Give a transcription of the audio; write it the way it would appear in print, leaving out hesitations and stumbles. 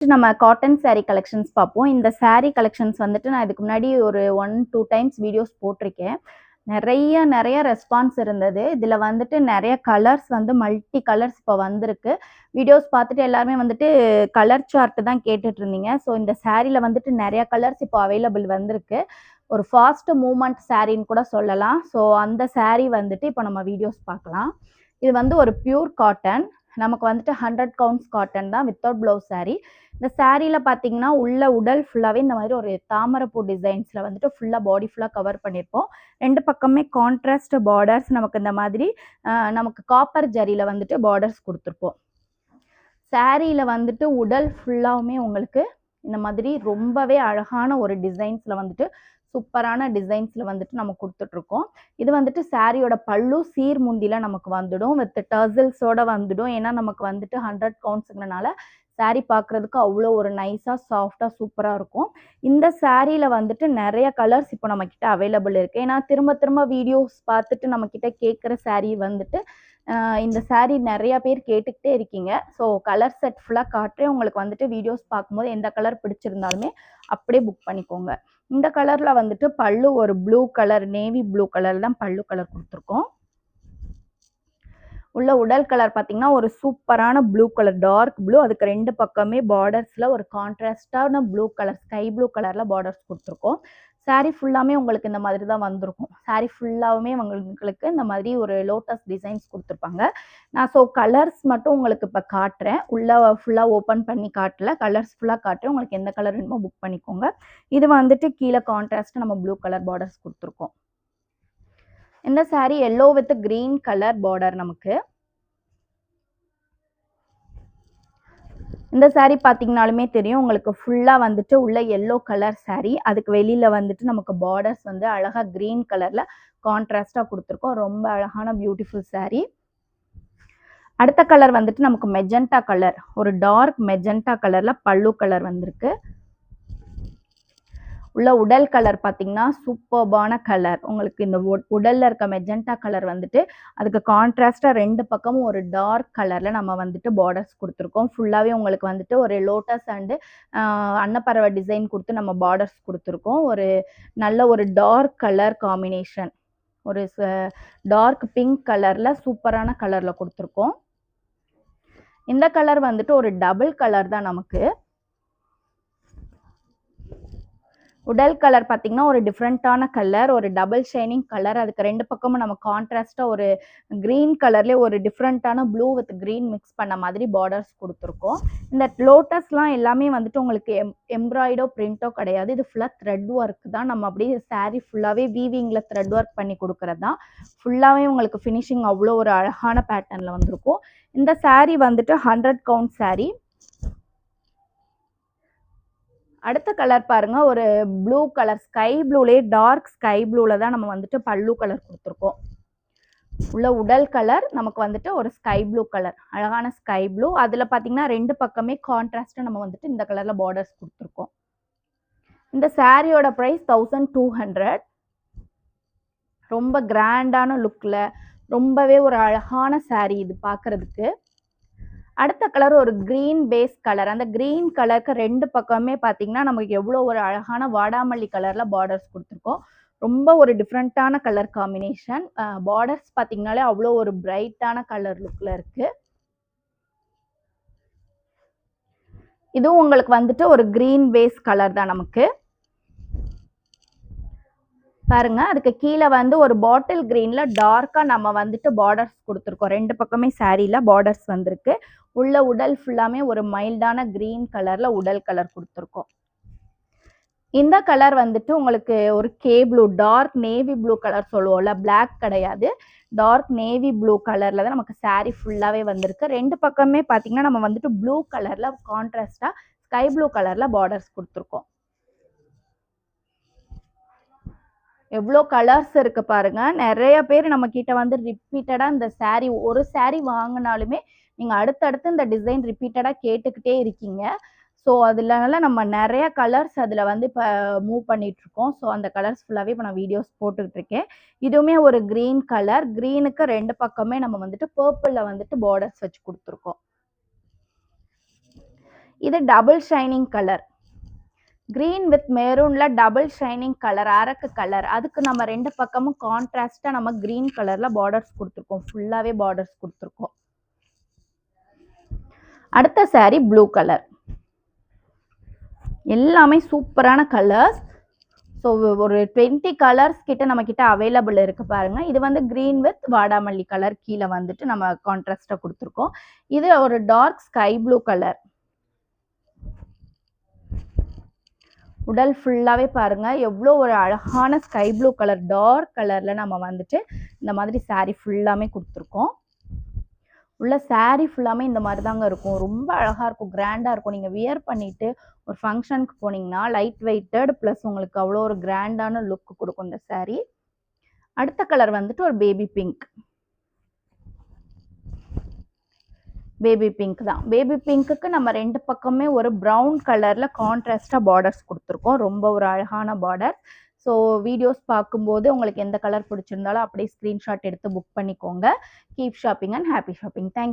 வந்துட்டு நம்ம cotton sari collections பார்ப்போம். இந்த சாரீ கலெக்ஷன்ஸ் வந்துட்டு நான் இதுக்கு முன்னாடி ஒரு 1, 2 டைம்ஸ் வீடியோஸ் போட்டிருக்கேன். நெறைய ரெஸ்பான்ஸ் இருந்தது. இதில வந்துட்டு நெறைய கலர்ஸ் வந்து மல்டி கலர்ஸ் இப்போ வந்திருக்கு. வீடியோஸ் பார்த்துட்டு எல்லாருமே வந்துட்டு கலர் சார்ட் தான் கேட்டுட்டு இருந்தீங்க. ஸோ இந்த சாரீல வந்துட்டு நெறைய கலர்ஸ் இப்போ அவைலபிள் வந்திருக்கு. ஒரு ஃபாஸ்ட் மூவ்மெண்ட் சாரின்னு கூட சொல்லலாம். ஸோ அந்த சாரீ வந்துட்டு இப்போ நம்ம வீடியோஸ் பார்க்கலாம். இது வந்து ஒரு பியூர் காட்டன். நமக்கு வந்துட்டு 100 கவுண்ட்ஸ் காட்டன் தான் வித்தவுட் ப்ளவுஸ் சாரீ. இந்த சாரீல பார்த்தீங்கன்னா, உள்ள உடல் ஃபுல்லாவே இந்த மாதிரி ஒரு தாமரைப்பூ டிசைன்ஸ்ல வந்துட்டு ஃபுல்லா பாடி ஃபுல்லா கவர் பண்ணியிருப்போம். 2 பக்கமே கான்ட்ராஸ்ட் பார்டர்ஸ் நமக்கு இந்த மாதிரி நமக்கு காப்பர் ஜரியில வந்துட்டு பார்டர்ஸ் குடுத்துருப்போம். சாரீல வந்துட்டு உடல் ஃபுல்லாவுமே உங்களுக்கு இந்த மாதிரி ரொம்பவே அழகான ஒரு டிசைன்ஸ்ல வந்துட்டு சூப்பரான டிசைன்ஸ்ல வந்துட்டு நம்ம குடுத்துட்ருக்கோம். இது வந்துட்டு சாரியோட பல்லு சீர்முந்தில நமக்கு வந்துடும். வித் டர்சல்ஸோட வந்துடும். ஏன்னா நமக்கு வந்துட்டு 100 கவுண்ட்ஸ்ங்கிறனால சாரீ பார்க்குறதுக்கு அவ்வளோ ஒரு நைஸா, சாஃப்ட்டா, சூப்பரா இருக்கும். இந்த சாரீல வந்துட்டு நெறைய கலர்ஸ் இப்போ நம்மகிட்ட அவைலபிள் இருக்கு. ஏன்னா திரும்ப வீடியோஸ் பார்த்துட்டு நம்மகிட்ட கேட்குற சாரீ வந்துட்டு இந்த சாரீ நெறைய பேர் கேட்டுக்கிட்டே இருக்கீங்க. ஸோ கலர் செட் ஃபுல்லா காட்டுறேன். உங்களுக்கு வந்துட்டு வீடியோஸ் பார்க்கும்போது எந்த கலர் பிடிச்சிருந்தாலுமே அப்படியே புக் பண்ணிக்கோங்க. இந்த கலர்ல வந்துட்டு பல்லு ஒரு blue colour, navy blue colour தான் பல்லு கலர் குடுத்துருக்கோம். உள்ள உடல் கலர் பார்த்தீங்கன்னா, ஒரு சூப்பரான ப்ளூ கலர், டார்க் ப்ளூ. அதுக்கு 2 பக்கமே பார்டர்ஸ்ல ஒரு கான்ட்ராஸ்டான ப்ளூ கலர், ஸ்கை ப்ளூ கலர்ல பார்டர்ஸ் குடுத்துருக்கோம். சாரீ ஃபுல்லாமே உங்களுக்கு இந்த மாதிரி தான் வந்திருக்கும். சாரீ ஃபுல்லாவுமே உங்களுக்கு இந்த மாதிரி ஒரு லோட்டஸ் டிசைன்ஸ் குடுத்துருப்பாங்க. நான் கலர்ஸ் மட்டும் உங்களுக்கு இப்ப காட்டுறேன். உள்ள ஃபுல்லா ஓப்பன் பண்ணி காட்டல. கலர்ஸ் ஃபுல்லா காட்டுறேன். உங்களுக்கு எந்த கலர் வேணுமோ புக் பண்ணிக்கோங்க. இது வந்துட்டு கீழ கான்ட்ராஸ்ட்டா நம்ம ப்ளூ கலர் பார்டர்ஸ் குடுத்துருக்கோம். இந்த sari yellow with green colour border நமக்கு. இந்த சாரீ பார்த்தீங்கனாலுமே தெரியும். உங்களுக்கு ஃபுல்லா வந்துட்டு உள்ள எல்லோ கலர் சாரீ. அதுக்கு வெளியில வந்துட்டு நமக்கு பார்டர்ஸ் வந்து அழகா கிரீன் கலர்ல கான்ட்ராஸ்ட்டா குடுத்துருக்கோம். ரொம்ப அழகான பியூட்டிஃபுல் சாரீ. அடுத்த கலர் வந்துட்டு நமக்கு மெஜெண்டா கலர். ஒரு டார்க் மெஜெண்டா கலர்ல பல்லு கலர் வந்திருக்கு. உள்ள உடல் கலர் பார்த்தீங்கன்னா, சூப்பர்பான கலர். உங்களுக்கு இந்த உடல்ல இருக்க மெஜெண்டா கலர் வந்துட்டு அதுக்கு கான்ட்ராஸ்ட்டா 2 பக்கமும் ஒரு டார்க் கலர்ல நம்ம வந்துட்டு பார்டர்ஸ் குடுத்துருக்கோம். ஃபுல்லாவே உங்களுக்கு வந்துட்டு ஒரு லோட்டஸ் அண்ட் அன்னப்பறவை டிசைன் குடுத்து நம்ம பார்டர்ஸ் குடுத்துருக்கோம். ஒரு நல்ல ஒரு டார்க் கலர் காம்பினேஷன். ஒரு டார்க் பிங்க் கலர்ல சூப்பரான கலர்ல குடுத்துருக்கோம். இந்த கலர் வந்துட்டு ஒரு டபுள் கலர் தான் நமக்கு. உடல் கலர் பார்த்தீங்கன்னா, ஒரு டிஃபரண்டான கலர். ஒரு டபுள் ஷைனிங் கலர். அதுக்கு 2 பக்கமும் நம்ம கான்ட்ராஸ்ட்டா ஒரு கிரீன் கலர்லயே ஒரு டிஃபரண்டான ப்ளூ வித் கிரீன் மிக்ஸ் பண்ண மாதிரி பார்டர்ஸ் குடுத்துருக்கோம். இந்த லோட்டஸ்லாம் எல்லாமே வந்துட்டு உங்களுக்கு எம்ப்ராய்டோ, பிரிண்டோ கிடையாது. இது ஃபுல்லா த்ரெட் ஒர்க் தான். நம்ம அப்படியே சாரீ ஃபுல்லாவே வீவிங்ல த்ரெட் ஒர்க் பண்ணி குடுக்குறது தான். ஃபுல்லாவே உங்களுக்கு ஃபினிஷிங் அவ்வளோ ஒரு அழகான பேட்டர்ன்ல வந்திருக்கும். இந்த சாரீ வந்துட்டு 100 கவுண்ட் சாரீ. அடுத்த கலர் பாருங்க. ஒரு ப்ளூ கலர், ஸ்கை ப்ளூலயே டார்க் ஸ்கை ப்ளூல தான் நம்ம வந்துட்டு பல்லு கலர் குடுத்துருக்கோம். உள்ள உடல் கலர் நமக்கு வந்துட்டு ஒரு ஸ்கை ப்ளூ கலர். அழகான ஸ்கை ப்ளூ. அதுல பார்த்தீங்கன்னா 2 பக்கமே கான்ட்ராஸ்ட்டா நம்ம வந்துட்டு இந்த கலர்ல பார்டர்ஸ் குடுத்துருக்கோம். இந்த சாரியோட பிரைஸ் 1200. ரொம்ப கிராண்டான லுக்ல ரொம்பவே ஒரு அழகான சாரீ இது பார்க்கறதுக்கு. அடுத்த கலர் ஒரு கிரீன் பேஸ் கலர். அந்த கிரீன் கலருக்கு 2 பக்கமே பார்த்தீங்கன்னா, நமக்கு எவ்வளோ ஒரு அழகான வாடாமல்லி கலர்ல பார்டர்ஸ் குடுத்துருக்கோம். ரொம்ப ஒரு டிஃபரண்டான கலர் காம்பினேஷன். பார்டர்ஸ் பார்த்தீங்கனாலே அவ்வளோ ஒரு பிரைட்டான கலர் லுக்ல இருக்கு. இதுவும் உங்களுக்கு வந்துட்டு ஒரு கிரீன் பேஸ் கலர் தான் நமக்கு. பாருங்க. அதுக்கு கீழ வந்து ஒரு பாட்டில் கிரீன்ல டார்க்கா நம்ம வந்துட்டு பார்டர்ஸ் குடுத்துருக்கோம். 2 பக்கமே சாரீல பார்டர்ஸ் வந்திருக்கு. உள்ள உடல் ஃபுல்லாமே ஒரு மைல்டான கிரீன் கலர்ல உடல் கலர் குடுத்துருக்கோம். இந்த கலர் வந்துட்டு உங்களுக்கு ஒரு blue, dark navy blue colour சொல்லுவோம்ல. பிளாக் கிடையாது. டார்க் நேவி ப்ளூ கலர்ல தான் நமக்கு சாரீ ஃபுல்லாவே வந்திருக்கு. 2 பக்கமே பார்த்தீங்கன்னா, நம்ம வந்துட்டு ப்ளூ கலர்ல கான்ட்ராஸ்ட்டா ஸ்கை ப்ளூ கலர்ல பார்டர்ஸ் குடுத்துருக்கோம். எவ்வளோ கலர்ஸ் இருக்கு பாருங்க. நெறைய பேர் நம்ம கிட்ட வந்து ரிப்பீட்டடா இந்த சாரீ ஒரு சாரீ வாங்குனாலுமே, நீங்க அடுத்தடுத்து இந்த டிசைன் ரிப்பீட்டடா கேட்டுக்கிட்டே இருக்கீங்க. ஸோ அதனால நம்ம நெறைய கலர்ஸ் அதுல வந்து இப்ப மூவ் பண்ணிட்டுருக்கோம். ஸோ அந்த கலர்ஸ் ஃபுல்லாவே இப்ப நான் வீடியோஸ் போட்டுக்கிட்டு இருக்கேன். இதுவுமே ஒரு கிரீன் கலர். கிரீனுக்கு 2 பக்கமே நம்ம வந்துட்டு பர்பிள்ல வந்துட்டு பார்டர்ஸ் வச்சு குடுத்துருக்கோம். இது double shining colour, green with மெரூன்ல டபுள் ஷைனிங் கலர், அரக்கு கலர். அதுக்கு நம்ம ரெண்டு பக்கமும் கான்ட்ராஸ்டா நம்ம கிரீன் கலர்ல பார்டர்ஸ் கொடுத்துருக்கோம், ஃபுல்லாவே பார்டர்ஸ் கொடுத்துருக்கோம். அடுத்த saree ப்ளூ கலர். எல்லாமே சூப்பரான கலர்ஸ். ஸோ ஒரு 20 கலர்ஸ் கிட்ட நம்ம கிட்ட அவைலபிள் இருக்கு பாருங்க. இது வந்து கிரீன் வித் வாடாமல்லி கலர் கீழே வந்துட்டு நம்ம கான்ட்ராஸ்டா கொடுத்துருக்கோம். இது ஒரு டார்க் ஸ்கை ப்ளூ கலர். உடல் ஃபுல்லாவே பாருங்க எவ்வளோ ஒரு அழகான ஸ்கை ப்ளூ கலர், டார்க் கலர்ல நம்ம வந்துட்டு இந்த மாதிரி saree ஃபுல்லாமே கொடுத்துருக்கோம். உள்ள saree ஃபுல்லாமே இந்த மாதிரி தாங்க இருக்கும். ரொம்ப அழகா இருக்கும், கிராண்டா இருக்கும். நீங்க வியர் பண்ணிட்டு ஒரு ஃபங்க்ஷனுக்கு போனீங்கன்னா லைட் வெயிட்டட் ப்ளஸ் உங்களுக்கு அவ்வளோ ஒரு கிராண்டான லுக் கொடுக்கும் இந்த saree. அடுத்த கலர் வந்துட்டு ஒரு பேபி பிங்க். பேபி பிங்க் தான். பேபி பிங்க்குக்கு நம்ம ரெண்டு பக்கமே ஒரு ப்ரௌன் கலர்ல கான்ட்ராஸ்டா பார்டர்ஸ் கொடுத்துருக்கோம். ரொம்ப ஒரு அழகான பார்டர். ஸோ வீடியோஸ் பார்க்கும்போது உங்களுக்கு எந்த கலர் பிடிச்சிருந்தாலும் அப்படியே ஸ்க்ரீன்ஷாட் எடுத்து புக் பண்ணிக்கோங்க. Keep shopping and happy shopping. Thank you.